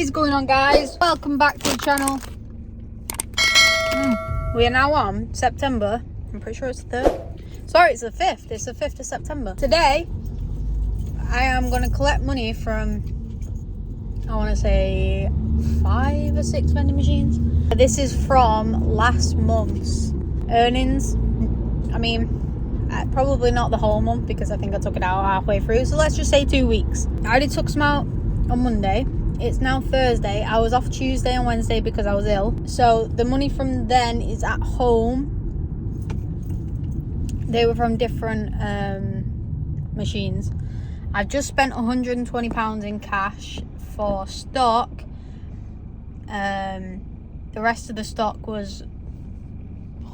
is going on, guys? Welcome back to the channel. We are now on September. I'm pretty sure it's the 3rd. Sorry, it's the 5th. It's the 5th of September. Today, I am going to collect money from, I want to say, 5 or 6 vending machines. This is from last month's earnings. I mean, probably not the whole month because I think I took it out halfway through. So let's just say 2 weeks. I already took some out on Monday. It's now Thursday. I was off Tuesday and Wednesday because I was ill. So the money from then is at home. They were from different machines. I've just spent £120 in cash for stock. The rest of the stock was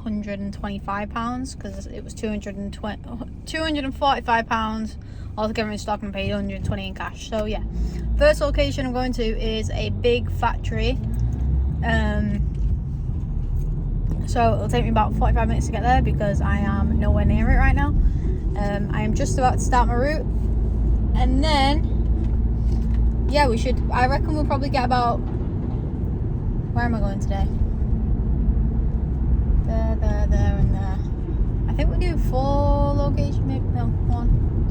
£125 because it was £245 altogether in stock, and paid £120 in cash. So yeah, first location I'm going to is a big factory. So it'll take me about 45 minutes to get there because I am nowhere near it right now. I am just about to start my route, and then yeah, I reckon we'll probably get about, where am I going today? There and there. I think we're doing 4 locations, maybe. No, 1,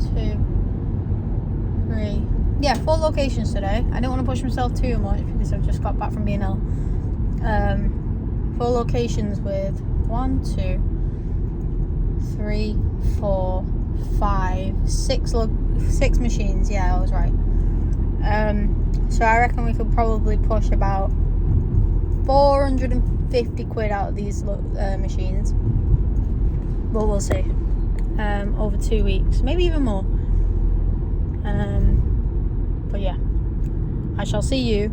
2, 3. Yeah, 4 locations today. I don't want to push myself too much because I've just got back from being ill. 4 locations with 1, 2, 3, 4, 5, 6 machines. Yeah, I was right. So I reckon we could probably push about 450 quid out of these machines, but we'll see. Over 2 weeks, maybe even more. But yeah, I shall see you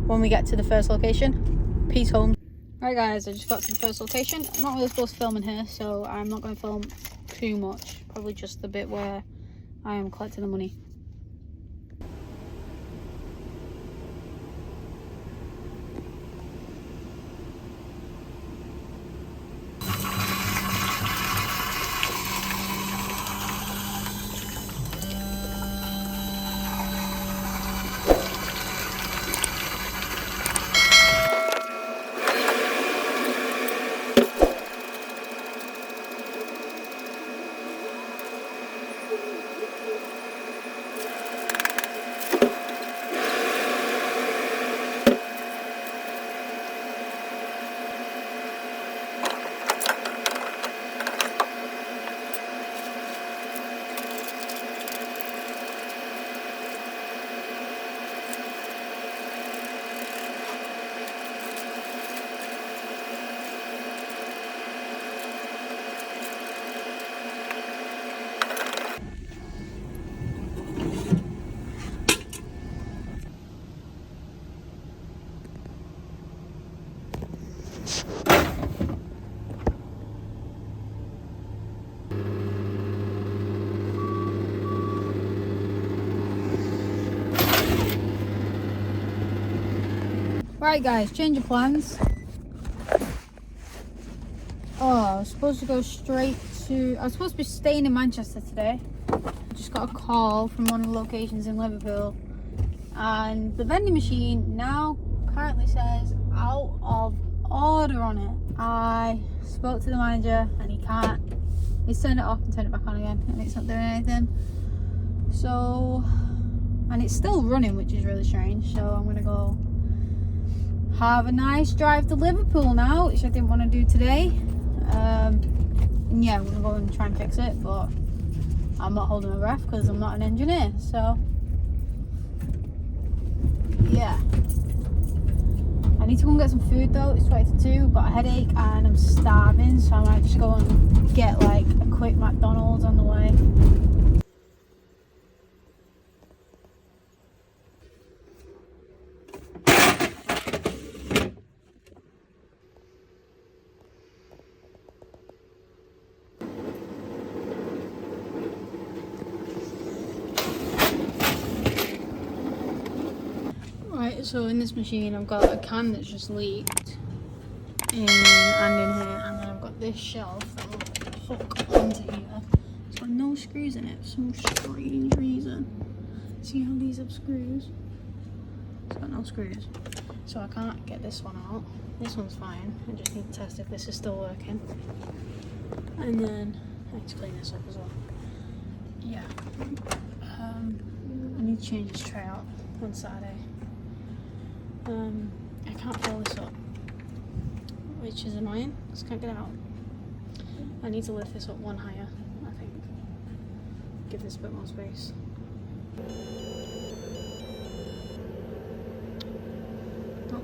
when we get to the first location. Peace home. Right guys, I just got to the first location. I'm not really supposed to film in here, so I'm not going to film too much. Probably just the bit where I am collecting the money. Right guys, change of plans. I was supposed to go straight to, I was supposed to be staying in Manchester today. I just got a call from one of the locations in Liverpool, and the vending machine now currently says out of order on it. I spoke to the manager and he's turned it off and turned it back on again, and it's not doing anything. So, and it's still running, which is really strange. So I'm gonna go have a nice drive to Liverpool now, which I didn't want to do today. And yeah, I'm gonna go and try and fix it, but I'm not holding my breath because I'm not an engineer. So yeah, I need to go and get some food though. It's 20 to 2, got a headache and I'm starving, so I might just go and get like a quick McDonald's on the way. Right, so in this machine I've got a can that's just leaked and in here, and then I've got this shelf that will hook onto here. It's got no screws in it for some strange reason. See how these have screws? It's got no screws, so I can't get this one out. This one's fine. I just need to test if this is still working. And then I need to clean this up as well. Yeah. I need to change this tray out on Saturday. I can't fill this up, which is annoying because I can't get it out. I need to lift this up one higher, I think. Give this a bit more space. Oh.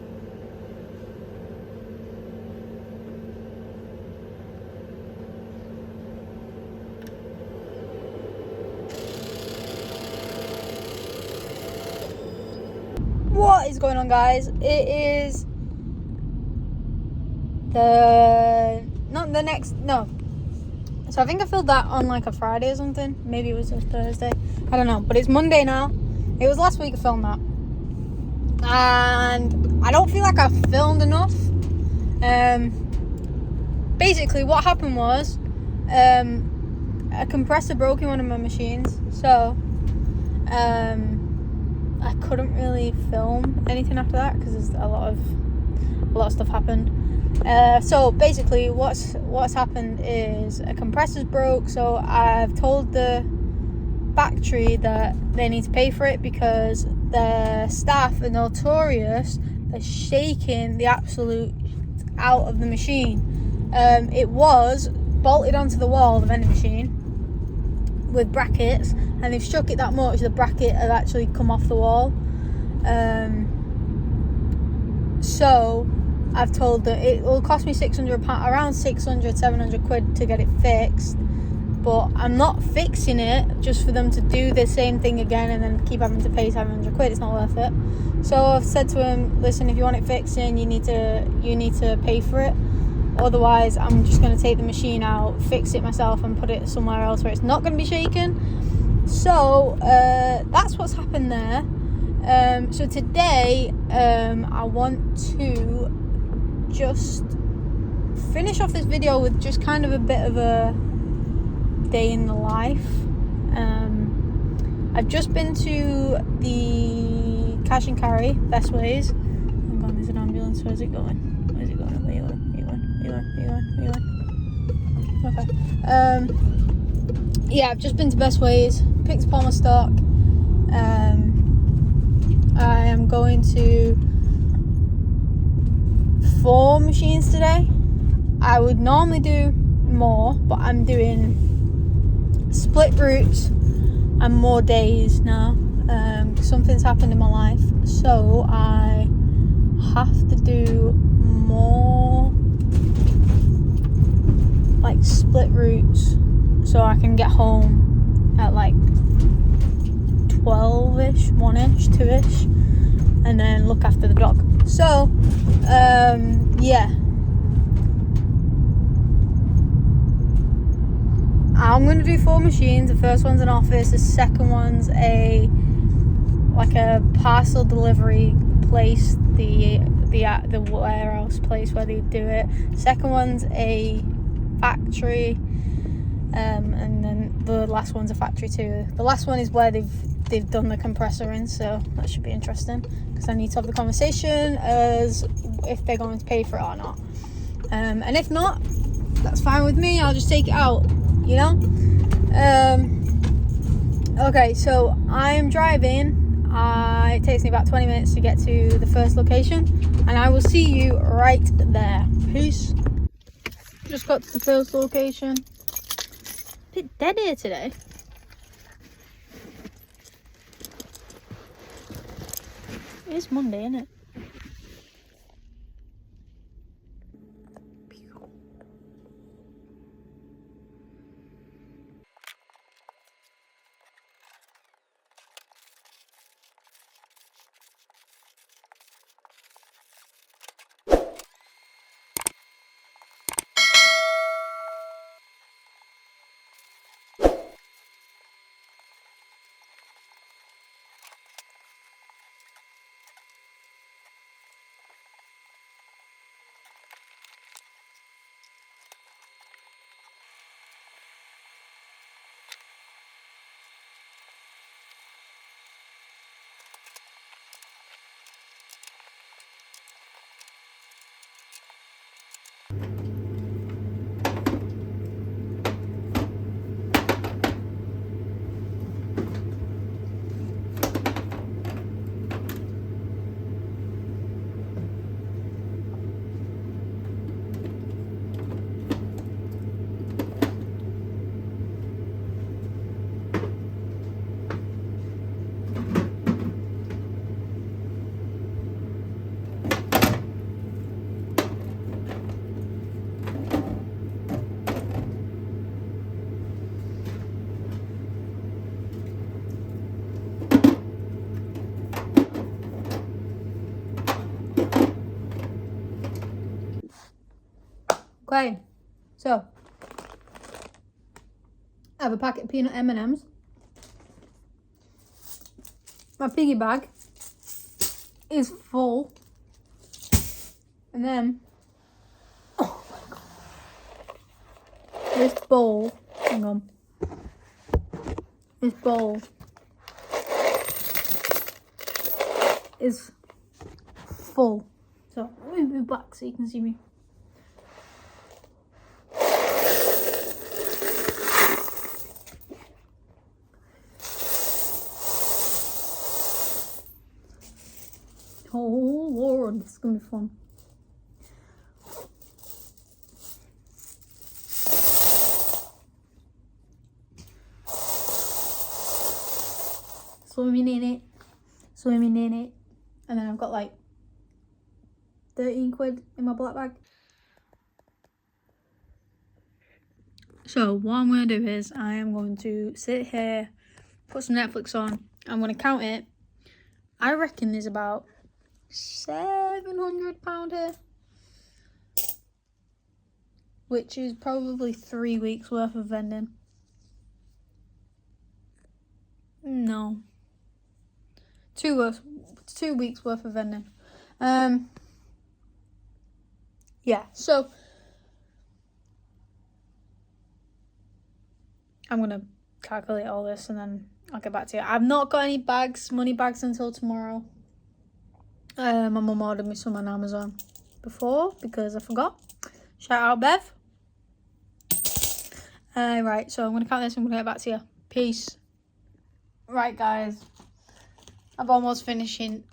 What is going on, guys? It is so I think I filled that on like a Friday or something. Maybe it was a Thursday, I don't know, but it's Monday now. It was last week I filmed that, and I don't feel like I filmed enough. Basically what happened was a compressor broke in one of my machines, so I couldn't really film anything after that because there's a lot of stuff happened. So basically what's happened is a compressor's broke, so I've told the factory that they need to pay for it because their staff are notorious for shaking the absolute out of the machine. It was bolted onto the wall of the vending machine with brackets, and they've shook it that much the bracket has actually come off the wall. So I've told that it will cost me £600, around 700 quid to get it fixed, but I'm not fixing it just for them to do the same thing again and then keep having to pay 700 quid. It's not worth it. So I've said to him, listen, if you want it fixing, you need to pay for it. Otherwise, I'm just going to take the machine out, fix it myself, and put it somewhere else where it's not going to be shaken. So that's what's happened there. So today, I want to just finish off this video with just kind of a bit of a day in the life. I've just been to the cash and carry, Best Ways. Hang on, there's an ambulance. Where's it going? Where's it going? Where you going? Okay. Yeah, I've just been to Best Ways, picked up all my stock. I am going to 4 machines today. I would normally do more, but I'm doing split routes and more days now. Something's happened in my life, so I have to do more like split routes so I can get home at like 12ish, 1ish, 2ish, and then look after the dog. So yeah, I'm going to do 4 machines. The first one's an office, the second one's a parcel delivery place, the warehouse place where they do it. Second one's a factory, and then the last one's a factory too. The last one is where they've done the compressor in, so that should be interesting because I need to have the conversation as if they're going to pay for it or not. And if not, that's fine with me. I'll just take it out, you know. Okay, so I'm driving. It takes me about 20 minutes to get to the first location, and I will see you right there. Peace. Just got to the first location. A bit dead here today. It's Monday, isn't it? Okay, so I have a packet of peanut M&Ms. My piggy bag is full. And then, oh my god, this bowl, hang on, this bowl is full. So let me move back so you can see me. Oh Lord, this is gonna be fun. Swimming in it, and then I've got like 13 quid in my black bag. So what I'm going to do is I am going to sit here, put some Netflix on. I'm going to count it. I reckon there's about £700 here, which is probably 3 weeks worth of vending. No, 2 weeks worth of vending. Yeah, so I'm gonna calculate all this and then I'll get back to you. I've not got any money bags until tomorrow. My mum ordered me some on Amazon before because I forgot. Shout out Bev. Right, so I'm gonna count this and I'm gonna get back to you. Peace. Right, guys, I've almost finished eating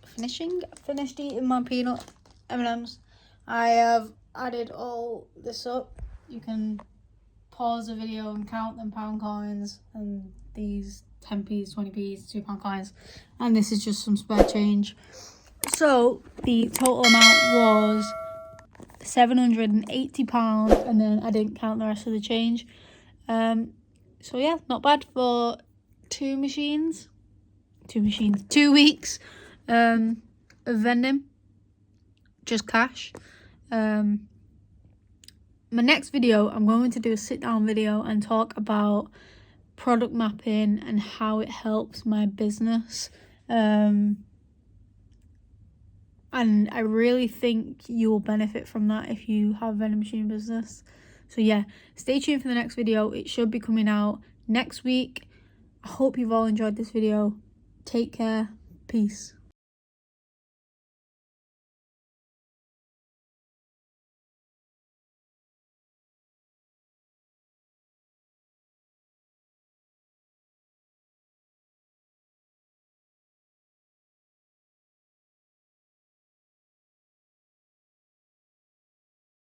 my peanut M&Ms. I have added all this up. You can pause the video and count them pound coins, and these 10p's, 20p's, £2 coins, and this is just some spare change. So the total amount was £780, and then I didn't count the rest of the change. So yeah, not bad for 2 weeks of vending, just cash. My next video, I'm going to do a sit down video and talk about product mapping and how it helps my business. And I really think you will benefit from that if you have a vending machine business. So yeah, stay tuned for the next video. It should be coming out next week. I hope you've all enjoyed this video. Take care. Peace.